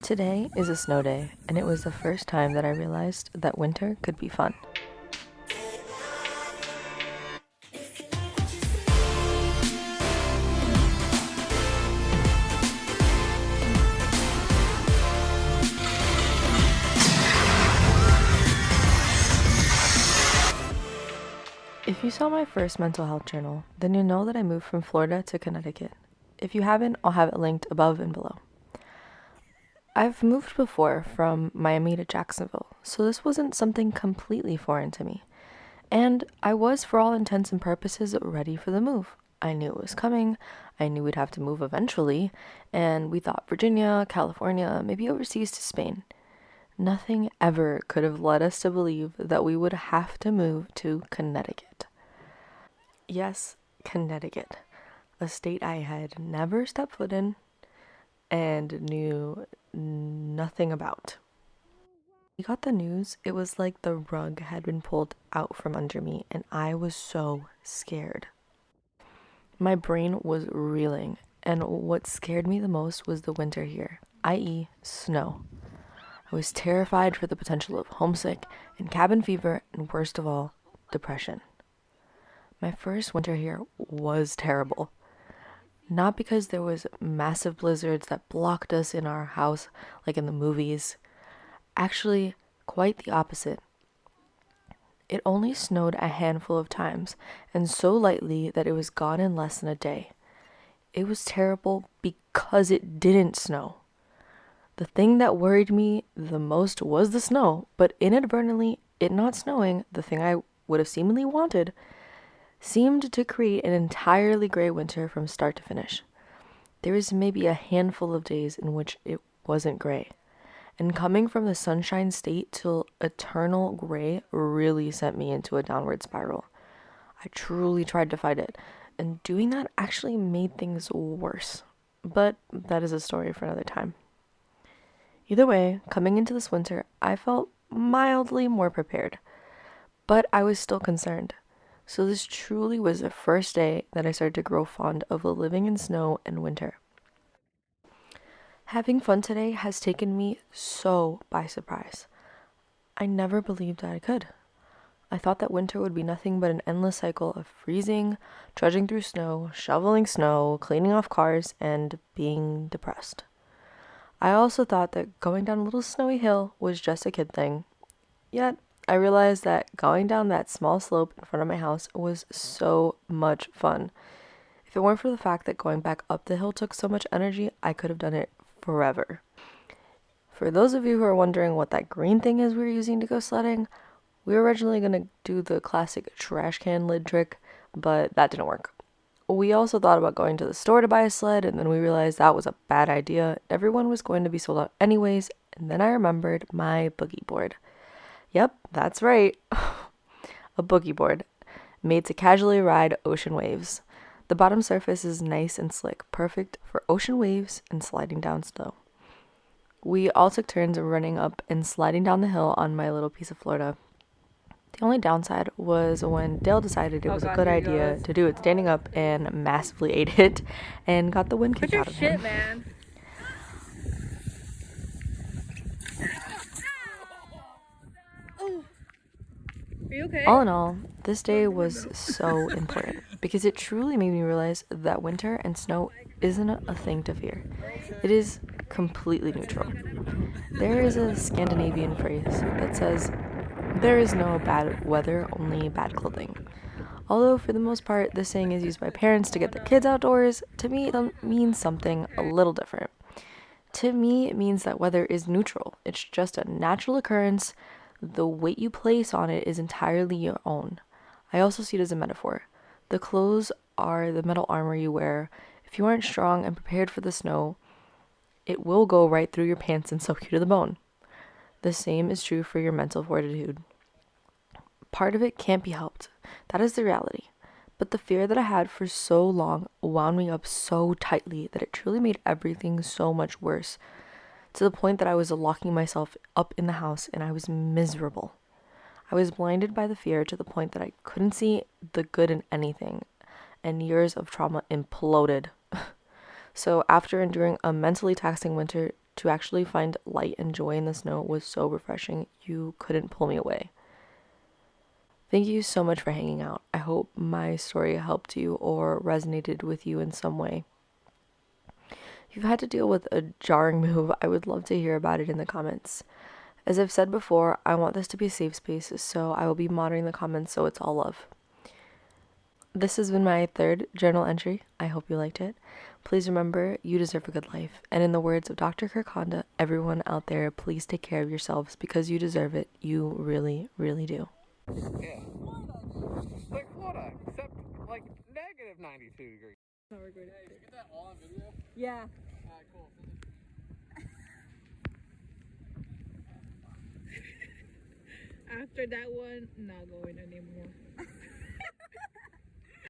Today is a snow day, and it was the first time that I realized that winter could be fun. If you saw my first mental health journal, then you know that I moved from Florida to Connecticut. If you haven't, I'll have it linked above and below. I've moved before from Miami to Jacksonville, so this wasn't something completely foreign to me. And I was, for all intents and purposes, ready for the move. I knew it was coming, I knew we'd have to move eventually, and we thought Virginia, California, maybe overseas to Spain. Nothing ever could have led us to believe that we would have to move to Connecticut. Yes, Connecticut, a state I had never stepped foot in and knew nothing about. We got the news, it was like the rug had been pulled out from under me, and I was so scared. My brain was reeling, and what scared me the most was the winter here, i.e., snow. I was terrified for the potential of homesick and cabin fever, and worst of all, depression. My first winter here was terrible. Not because there was massive blizzards that blocked us in our house like in the movies. Actually, quite the opposite. It only snowed a handful of times, and so lightly that it was gone in less than a day. It was terrible because it didn't snow. The thing that worried me the most was the snow, but inadvertently, it not snowing, the thing I would have seemingly wanted, seemed to create an entirely gray winter from start to finish. There was maybe a handful of days in which it wasn't gray, and coming from the sunshine state to eternal gray really sent me into a downward spiral. I truly tried to fight it, and doing that actually made things worse. But that is a story for another time. Either way, coming into this winter, I felt mildly more prepared, but I was still concerned. So this truly was the first day that I started to grow fond of living in snow and winter. Having fun today has taken me so by surprise. I never believed I could. I thought that winter would be nothing but an endless cycle of freezing, trudging through snow, shoveling snow, cleaning off cars, and being depressed. I also thought that going down a little snowy hill was just a kid thing. Yet, I realized that going down that small slope in front of my house was so much fun. If it weren't for the fact that going back up the hill took so much energy, I could have done it forever. For those of you who are wondering what that green thing is we were using to go sledding, we were originally going to do the classic trash can lid trick, but that didn't work. We also thought about going to the store to buy a sled, and then we realized that was a bad idea. Everyone was going to be sold out anyways, and then I remembered my boogie board. Yep, that's right. A boogie board, made to casually ride ocean waves. The bottom surface is nice and slick, perfect for ocean waves and sliding down snow. We all took turns running up and sliding down the hill on my little piece of Florida. The only downside was when Dale decided it was a good idea to do it standing up and massively ate it and got the wind kicked out of him. Man. Are you okay? All in all, this day was so important because it truly made me realize that winter and snow isn't a thing to fear. It is completely neutral. There is a Scandinavian phrase that says, "There is no bad weather, only bad clothing." Although for the most part, this saying is used by parents to get their kids outdoors, to me it means something a little different. To me, it means that weather is neutral. It's just a natural occurrence. The weight you place on it is entirely your own. I also see it as a metaphor. The clothes are the metal armor you wear. If you aren't strong and prepared for the snow, it will go right through your pants and soak you to the bone. The same is true for your mental fortitude. Part of it can't be helped. That is the reality. But the fear that I had for so long wound me up so tightly that it truly made everything so much worse, to the point that I was locking myself up in the house and I was miserable. I was blinded by the fear to the point that I couldn't see the good in anything, and years of trauma imploded. So after enduring a mentally taxing winter, To actually find light and joy in the snow was so refreshing. You couldn't pull me away. Thank you so much for hanging out. I hope my story helped you or resonated with you in some way. If you've had to deal with a jarring move, I would love to hear about it in the comments. As I've said before, I want this to be a safe space, so I will be monitoring the comments so it's all love. This has been my third journal entry. I hope you liked it. Please remember, you deserve a good life. And in the words of Dr. Kirkonda, everyone out there, please take care of yourselves because you deserve it. You really, really do. Yeah. Like Florida, except like negative 92 degrees. No, we're good. Hey, did you get that all on video? Yeah. Alright, cool. After that one, not going anymore.